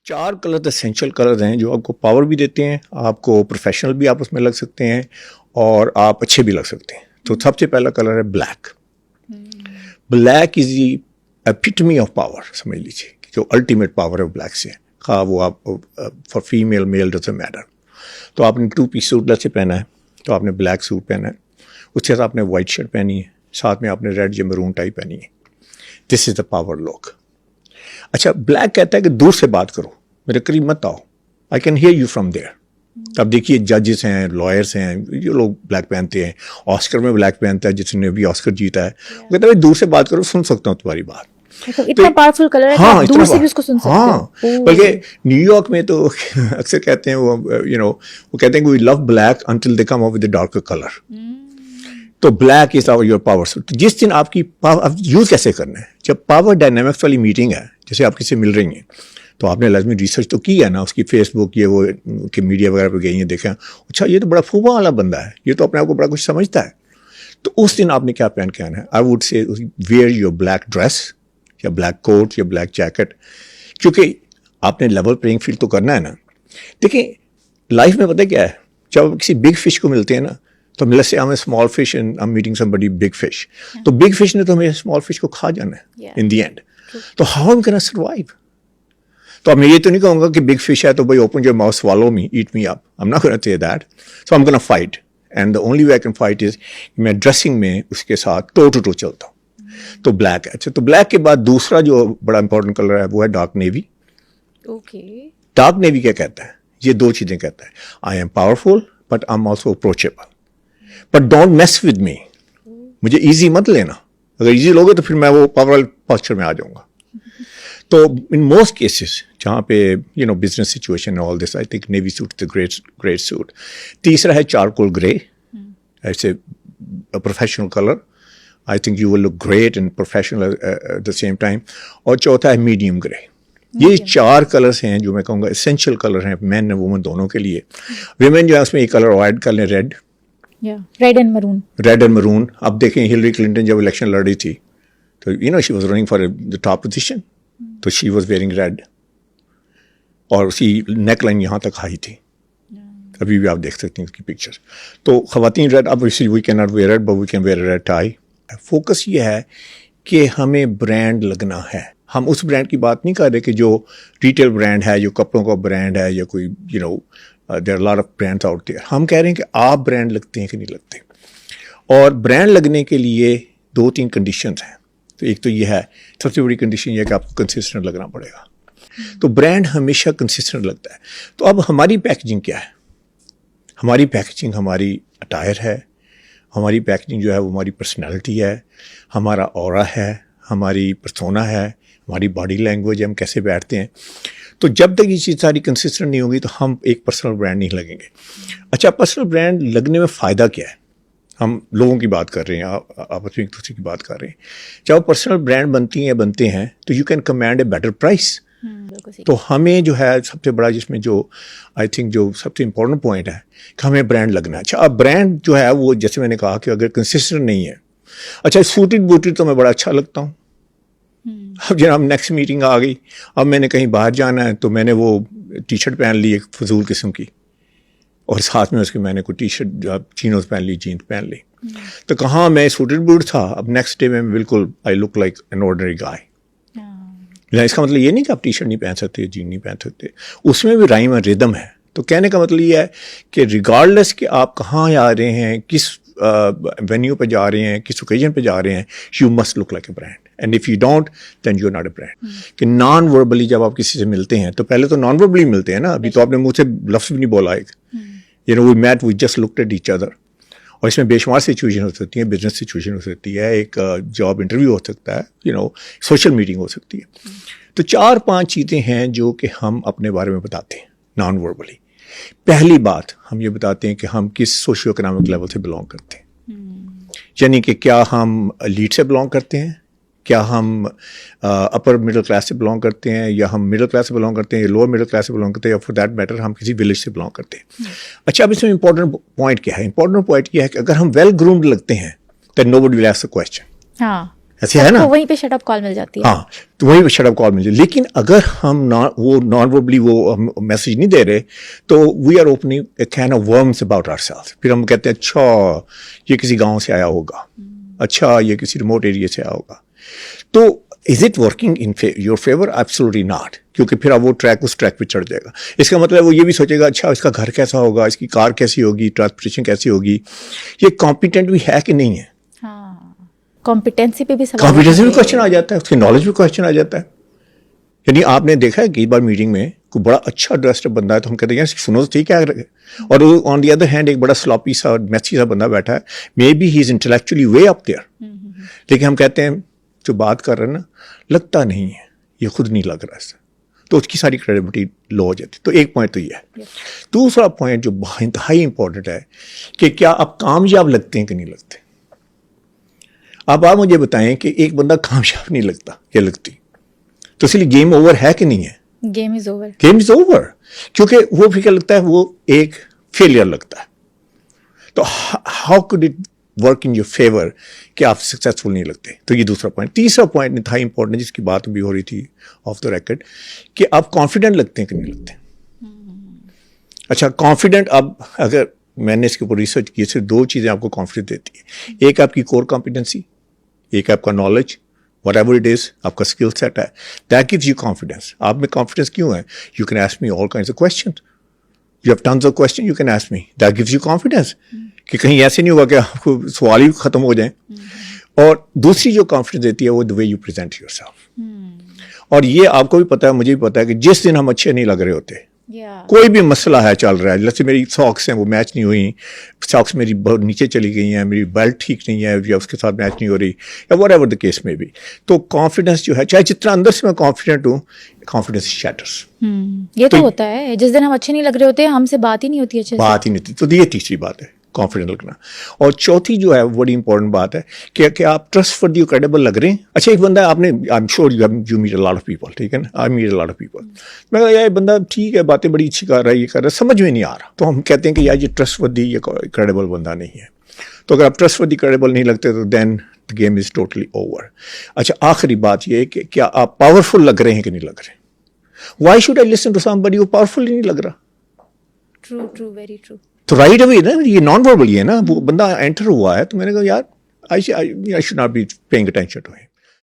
4 colour essential colours ہیں جو آپ کو پاور بھی دیتے ہیں, آپ کو پروفیشنل بھی آپ اس میں لگ سکتے ہیں اور آپ اچھے بھی لگ سکتے ہیں. تو سب سے پہلا کلر ہے black. Black is the epitome of power, سمجھ لیجیے جو الٹیمیٹ پاور ہے بلیک سے, خواہ وہ آپ for female male doesn't matter. تو آپ نے 2 پیس سوٹ سے پہنا ہے تو آپ نے بلیک سوٹ پہنا ہے, اس کے ساتھ آپ نے وائٹ شرٹ پہنی ہے, ساتھ میں آپ نے ریڈ یا مرون ٹائی پہنی ہے. دس از دا پاور لک. اچھا بلیک کہتا ہے کہ دور سے بات کرو, میرے قریب مت آؤ, I can hear you from there. اب دیکھیے ججز ہیں, لائرس ہیں, جو لوگ بلیک پہنتے ہیں, آسکر میں بلیک پہنتا ہے جس نے بھی آسکر جیتا ہے, وہ کہتا ہے دور سے بات کرو, سن سکتا ہوں تمہاری بات. اتنا پاورفل کلر ہے کہ آپ دور سے بھی اس کو سن سکتے ہو. بلکہ نیو یارک میں تو اکثر کہتے ہیں وہ وہ کہتے ہیں کہ we love black until they come up with a darker colour. تو black is our your power. جس دن آپ کی یوز کیسے کرنا ہے, جب پاور ڈائنامکس والی میٹنگ ہے, جیسے آپ کسی سے مل رہی ہیں, تو آپ نے لازمی ریسرچ تو کی ہے نا, اس کی فیس بک یہ وہ کہ میڈیا وغیرہ پہ گئی ہیں, دیکھیں اچھا یہ تو بڑا پھوبا والا بندہ ہے, یہ تو اپنے آپ کو بڑا کچھ سمجھتا ہے. تو اس دن آپ نے کیا پہن کے آنا ہے؟ I would say where your black dress یا بلیک کوٹ یا بلیک جیکٹ, کیونکہ آپ نے لیول پلینگ فیلڈ تو کرنا ہے نا. دیکھیں لائف میں پتہ کیا ہے, جب آپ کسی بگ فش کو ملتے ہیں نا, تو ملے سے ہمیں small fish and I meeting some buddy big fish, تو بگ فش نے تو ہمیں اسمال فش کو کھا جانا ہے ان دی اینڈ. تو ہاؤ ایم کین سروائیو؟ تو اب میں یہ تو نہیں کہوں گا کہ بگ فش ہے تو بھائی open your mouth swallow me, eat me up. I am not gonna say that. So I am gonna fight, and the only way I can fight is میں ڈریسنگ میں اس کے ساتھ ٹو ٹو ٹو چلتا ہوں. تو black ہے. اچھا تو بلیک کے بعد دوسرا جو بڑا امپورٹنٹ کلر ہے وہ ہے ڈارک نیوی. ڈارک نیوی کیا کہتا ہے؟ یہ 2 چیزیں کہتا ہے, I am powerful but I am also approachable, but don't mass with me. مجھے ایزی مت لینا, اگر ایزی لوگے تو پھر میں وہ پاور پاسچر میں آ جاؤں گا. تو ان موسٹ کیسز جہاں پہ business situation all this, I think navy suit is a great suit. تیسرا ہے چارکول گرے, ایسے professional colour. I think you will look great and professional at the same time. اور چوتھا ہے medium گرے. یہ 4 colours ہیں جو میں کہوں گا اسینشیل کلر ہیں مین اور وومن دونوں کے لیے. ویمن جو ہے اس میں یہ کلر اوائڈ کر لیں, ریڈ اینڈ مرون. اب دیکھیں ہلری کلنٹن جب الیکشن لڑ رہی تھی تو she was running for the top position, تو شی واز ویئرنگ ریڈ, اور اسی نیک لائن یہاں تک آئی تھی. ابھی بھی آپ دیکھ سکتے ہیں اس کی پکچر. تو خواتین ریڈ, اب we can not wear red but we can wear red tie. Focus یہ ہے کہ ہمیں برانڈ لگنا ہے. ہم اس برانڈ کی بات نہیں کر رہے کہ جو ریٹیل برانڈ ہے, جو کپڑوں کا برانڈ ہے, یا کوئی there are lot of brands out there. ہم کہہ رہے ہیں کہ آپ برانڈ لگتے ہیں کہ نہیں لگتے. اور برانڈ لگنے کے لیے 2-3 کنڈیشنز ہیں. تو ایک تو یہ ہے, سب سے بڑی کنڈیشن یہ ہے کہ آپ کو کنسسٹنٹ لگنا پڑے گا. تو برانڈ ہمیشہ کنسسٹنٹ لگتا ہے. تو اب ہماری پیکیجنگ کیا ہے؟ ہماری پیکیجنگ ہماری اٹائر ہے, ہماری پیکیجنگ جو ہے وہ ہماری پرسنالٹی ہے, ہمارا اورا ہے, ہماری پرسونا ہے, ہماری باڈی لینگویج ہے, ہم کیسے بیٹھتے ہیں. تو جب تک یہ چیز ساری کنسسٹنٹ نہیں ہوگی تو ہم ایک پرسنل برانڈ نہیں لگیں گے. اچھا پرسنل برانڈ لگنے میں فائدہ کیا ہے؟ ہم لوگوں کی بات کر رہے ہیں, آپس میں ایک دوسرے کی بات کر رہے ہیں. جب پرسنل برانڈ بنتے ہیں تو you can command a better price. تو ہمیں جو ہے سب سے بڑا جس میں جو آئی تھنک جو سب سے امپورٹنٹ پوائنٹ ہے کہ ہمیں برانڈ لگنا ہے. اچھا اب برانڈ جو ہے وہ جیسے میں نے کہا کہ اگر کنسسٹنٹ نہیں ہے, اچھا سوٹڈ بوٹڈ تو میں بڑا اچھا لگتا ہوں. اب جناب نیکسٹ میٹنگ آ گئی, اب میں نے کہیں باہر جانا ہے تو میں نے وہ ٹی شرٹ پہن لی ایک فضول قسم کی, اور ساتھ میں اس کے میں نے کوئی ٹی شرٹ جو چینوز پہن لی, جینس پہن لی. تو کہاں میں سوٹڈ بوٹ تھا, اب نیکسٹ ڈے میں بالکل آئی لک لائک این آرڈنری گائے. اس کا مطلب یہ نہیں کہ آپ ٹی شرٹ نہیں پہن سکتے, جین نہیں پہن سکتے, اس میں بھی رائم اور ریدم ہے. تو کہنے کا مطلب یہ ہے کہ ریگارڈلیس کہ آپ کہاں آ رہے ہیں, کس وینیو پہ جا رہے ہیں, کس اوکیجن پہ جا رہے ہیں, you must look like a brand. And if you don't then you are not a brand. کہ نان وربلی جب آپ کسی سے ملتے ہیں تو پہلے تو نان وربلی ملتے ہیں نا, ابھی تو آپ نے منہ سے لفظ بھی نہیں بولا ایک, we met we just looked at each other. اور اس میں بے شمار سچویشن ہو سکتی ہیں, بزنس سچویشن ہو سکتی ہے, ایک جاب انٹرویو ہو سکتا ہے, سوشل میٹنگ ہو سکتی ہے. تو 4-5 چیزیں ہیں جو کہ ہم اپنے بارے میں بتاتے ہیں نان وربلی. پہلی بات ہم یہ بتاتے ہیں کہ ہم کس سوشیو اکنامک لیول سے بلانگ کرتے ہیں. یعنی کہ کیا ہم لیڈ سے بلانگ کرتے ہیں, کیا ہم اپر مڈل کلاس سے بلانگ کرتے ہیں, یا ہم مڈل کلاس سے بلانگ کرتے ہیں, یا لوور مڈل کلاس سے بلانگ کرتے ہیں, یا فار دیٹ میٹر ہم کسی ولیج سے بلانگ کرتے ہیں. اچھا اب اس میں امپورٹنٹ پوائنٹ کیا ہے؟ امپورٹنٹ پوائنٹ یہ ہے کہ اگر ہم ویل گرومڈ لگتے ہیں دین نو بڈی ول آسک اے کوسچن. ایسے ہے نا, تو وہیں پہ شٹ اپ کال مل جاتی ہے. ہاں تو وہیں پہ شٹ اپ کال مل جائے. لیکن اگر ہم وہ نان وربلی وہ میسج نہیں دے رہے تو we are opening a can of worms about our self. پھر ہم کہتے ہیں اچھا یہ کسی گاؤں سے آیا ہوگا, اچھا یہ کسی ریموٹ ایریا سے آیا ہوگا. تو is it working in your favour? Absolutely not. کیونکہ پھر اب وہ ٹریک اس ٹریک پہ چڑھ جائے گا. اس کا مطلب وہ یہ بھی سوچے گا اچھا اس کا گھر کیسا ہوگا, اس کی کار کیسی ہوگی, ٹرانسپورٹیشن کیسی ہوگی, یہ کمپیٹنٹ بھی ہے کہ نہیں ہے. ہاں, کمپیٹنسی پہ بھی سوال, کمپیٹنسی بھی کوشچن آ جاتا ہے, اس کی نالج بھی کوشچن آ جاتا ہے. یعنی آپ نے دیکھا ہے کئی بار میٹنگ میں کوئی بڑا اچھا ڈریسڈ بندہ ہے تو ہم کہتے ہیں یار سنو تو ٹھیک ہے, اور آن دی ادر ہینڈ ایک بڑا سلاپی سا میسی سا بندہ بیٹھا ہے, maybe he is intellectually way up there, لیکن ہم کہتے ہیں جو بات کر رہے ہیں نا لگتا نہیں ہے, یہ خود نہیں لگ رہا ہے, تو اس کی ساری کریڈیبلٹی لو ہو جاتی. تو ایک پوائنٹ تو یہ ہے. دوسرا پوائنٹ جو انتہائی امپورٹنٹ ہے کہ کیا آپ کامیاب لگتے ہیں کہ نہیں لگتے. اب آپ مجھے بتائیں کہ ایک بندہ کامیاب نہیں لگتا یا لگتی, تو اس لیے گیم اوور ہے کہ نہیں ہے؟ Game is over. Game is over, کیونکہ وہ پھر کیا لگتا ہے, وہ ایک فیلئر لگتا ہے. تو how could it work in your favour کہ آپ سکسیزفل نہیں لگتے. تو یہ دوسرا پوائنٹ. تیسرا پوائنٹ انتہائی امپورٹنٹ جس کی بات بھی ہو رہی تھی آف دا ریکارڈ کہ آپ کانفیڈنٹ لگتے ہیں کہ نہیں لگتے. اچھا کانفیڈنٹ, اب اگر میں نے اس کے اوپر ریسرچ کی, صرف دو چیزیں آپ کو کانفیڈنٹ دیتی ہیں. ایک آپ کی کور کمپیٹنسی, ایک آپ کا knowledge, what ever it is, آپ کا اسکل سیٹ ہے, دیٹ گیوز یو کانفیڈینس. آپ میں کانفیڈینس کیوں ہے؟ You can ask me all kinds of question, you have tons of question, you can ask me, that gives you confidence کہ کہیں ایسے نہیں ہوا کہ آپ کو سوال ہی ختم ہو جائیں. اور دوسری جو کانفیڈینس دیتی ہے وہ the way you present yourself. اور یہ آپ کو بھی پتا ہے, مجھے بھی پتا ہے کہ جس دن ہم اچھے نہیں لگ رہے ہوتے, کوئی بھی مسئلہ ہے چل رہا ہے, جیسے میری ساکس ہیں وہ میچ نہیں ہوئی, ساکس میری بہت نیچے چلی گئی ہیں, میری بیلٹ ٹھیک نہیں ہے یا اس کے ساتھ میچ نہیں ہو رہی, یا وٹ ایور دا کیس میں بھی, تو کانفیڈنس جو ہے, چاہے جتنا اندر سے میں کانفیڈنٹ ہوں, کانفیڈنس شیٹرس. یہ تو ہوتا ہے, جس دن ہم اچھے نہیں لگ رہے ہوتے ہم سے بات ہی نہیں ہوتی, اچھے بات ہی نہیں ہوتی. تو یہ تیسری بات ہے کانفیڈنٹ لگنا. اور چوتھی جو ہے بڑی امپورٹنٹ بات ہے کہ آپ ٹرسٹ فردی اور کریڈیبل لگ رہے ہیں. اچھا ایک بندہ آپ نے, I am sure you met a lot of people, ٹھیک ہے نا, I met a lot of people, میں کہا یہ بندہ ٹھیک ہے باتیں بڑی اچھی کر رہا ہے, یہ کر رہا ہے, سمجھ میں نہیں آ رہا, تو ہم کہتے ہیں کہ یار یہ ٹرسٹ فردی یا کریڈیبل بندہ نہیں ہے. تو اگر آپ ٹرسٹ فردی کریڈیبل نہیں لگتے تو then the game is totally over. اچھا آخری بات یہ ہے کہ کیا آپ پاورفل لگ رہے ہیں کہ نہیں لگ رہے. Why should I listen to somebody وہ پاورفل ہی نہیں لگ رہا. True, very true. تو رائٹ اوے نا, یہ نان وربل ہی ہے نا, وہ بندہ انٹر ہوا ہے, تو میں نے کہا یار I should not be paying attention to ہم.